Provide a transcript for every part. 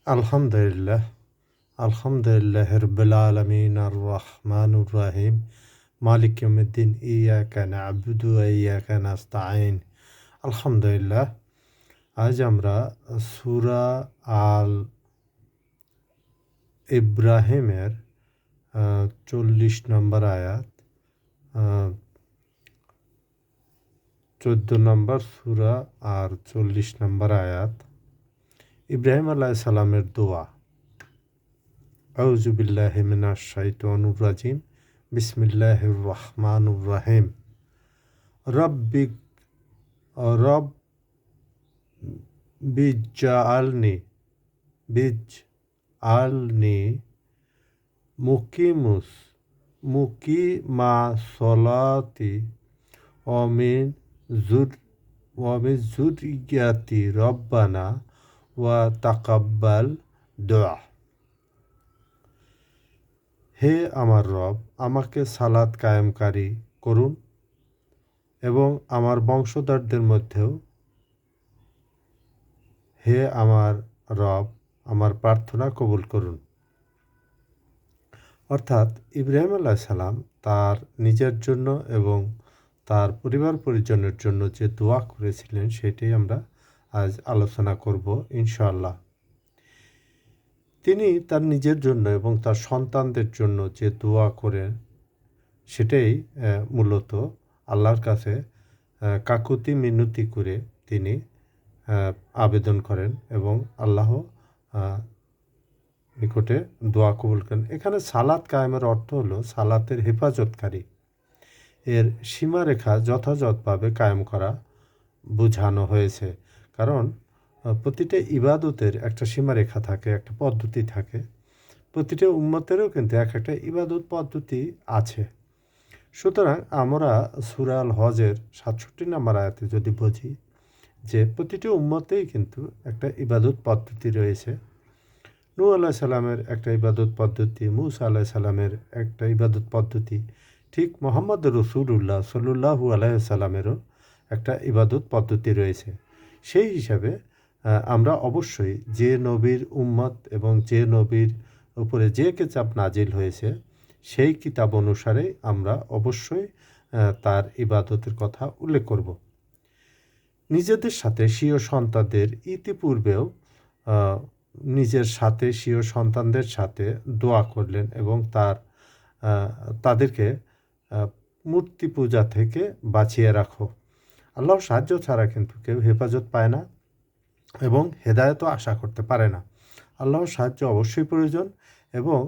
আলহামদুলিল্লাহ আলহামদুলিল্লাহ রব্বিল আলামিন আর রহমানুর রহিম মালিক ইয়াউমিদ্দিন ইয়াকা না'বুদু ওয়া ইয়াকা নাস্তাঈন। আলহামদুলিল্লাহ, আজ আমরা সূরা আল ইব্রাহিমের ৪০ নম্বর আয়াত, ১৪ নম্বর সূরা আর ৪০ নম্বর আয়াত, ইব্রাহিম আলাইহিস সালামের দোয়া। আউযু বিল্লাহি মিনাশ শাইতানির রাজিম। বিসমিল্লাহির রহমানির রহিম। রব্বিক রব্বিজ্জাআলনি মুকিমাস-সলাতি ওয়া মিন যুররিয়্যাতি রব্বানা ওয়া তাকাব্বাল দুআ। হে আমার রব, আমাকে সালাত কায়েমকারী করুন এবং আমার বংশধরদের মধ্যেও, হে আমার রব, আমার প্রার্থনা কবুল করুন। অর্থাৎ ইব্রাহিম আলাইহিস সালাম তার নিজের জন্য এবং তার পরিবার পরিজনের জন্য যে দোয়া করেছিলেন সেটাই আমরা আজ আলোচনা করব ইনশাআল্লাহ। তিনি তার নিজের জন্য এবং তার সন্তানদের জন্য যে দোয়া করেন সেটাই মূলত আল্লাহর কাছে কাকুতি মিনতি করে তিনি আবেদন করেন এবং আল্লাহ নিকটে দোয়া কবুল করেন। এখানে সালাত কায়েমের অর্থ হলো সালাতের হেফাজতকারী, এর সীমারেখা যথাযথভাবে কায়েম করা বোঝানো হয়েছে। কারণ প্রতিটা ইবাদতের একটা সীমারেখা থাকে, একটা পদ্ধতি থাকে। প্রতিটা উম্মতেরও কিন্তু একটা ইবাদত পদ্ধতি আছে। সুতরাং আমরা সূরা আল হজের ৬৭ নম্বর আয়াতে যদি বুঝি যে প্রতিটি উম্মতেই কিন্তু একটা ইবাদত পদ্ধতি রয়েছে। নূহ আলাইহিস সালামের একটা ইবাদত পদ্ধতি, মূসা আলাইহিস সালামের একটা ইবাদত পদ্ধতি, ঠিক মুহাম্মদ রাসূলুল্লাহ সাল্লাল্লাহু আলাইহি সাল্লামেরও একটা ইবাদত পদ্ধতি রয়েছে। সেই হিসাবে আমরা অবশ্যই যে নবীর উম্মত এবং যে নবীর উপরে যে কিতাব নাজিল হয়েছে সেই কিতাব অনুসারে আমরা অবশ্যই তার ইবাদতের কথা উল্লেখ করব। নিজেদের সাথে স্বীয় সন্তানদের ইতিপূর্বেও নিজের সাথে স্বীয় সন্তানদের সাথে দোয়া করলেন এবং তাদেরকে মূর্তি পূজা থেকে বাঁচিয়ে রাখো। আল্লাহর সাহায্য ছাড়া কিন্তু কেউ হেফাজত পায় না এবং হেদায়েতও আশা করতে পারে না। আল্লাহর সাহায্য অবশ্যই প্রয়োজন এবং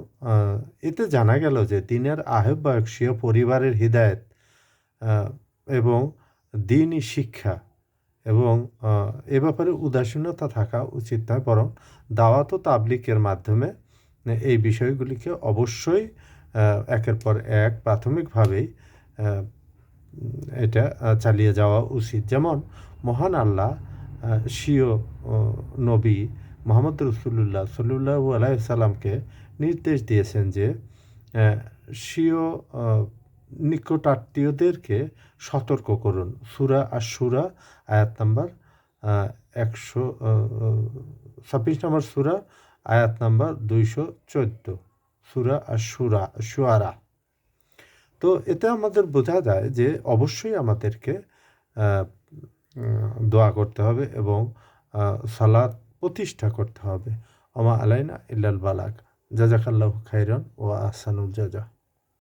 এতে জানা গেল যে দ্বীনের আহ্বায়ক স্বীয় পরিবারের হিদায়াত এবং দ্বীনি শিক্ষা এবং এ ব্যাপারে উদাসীনতা থাকা উচিত নয়, বরং দাওয়াত ও তাবলীগের মাধ্যমে এই বিষয়গুলিকে অবশ্যই একের পর এক প্রাথমিকভাবেই এটা চালিয়ে যাওয়া উচিত। যেমন মহান আল্লাহ স্বীয় নবী মুহাম্মদ রাসূলুল্লাহ সাল্লাল্লাহু আলাইহি সাল্লামকে নির্দেশ দিয়েছেন যে স্বীয় নিকটাত্মীয়দেরকে সতর্ক করুন। সূরা আশ-শূরা আয়াত নাম্বার ১২৬ নম্বর সূরা আয়াত নাম্বার ২১৪, সূরা আশ-শুআরা। তো এতে আমাদের বোঝা যায় যে অবশ্যই আমাদেরকে দোয়া করতে হবে এবং সালাত প্রতিষ্ঠা করতে হবে। ওমা আলাইনা ইল্লাল বালাগ। জাযাকাল্লাহু খাইরান ওয়া আহসানুল জাযা।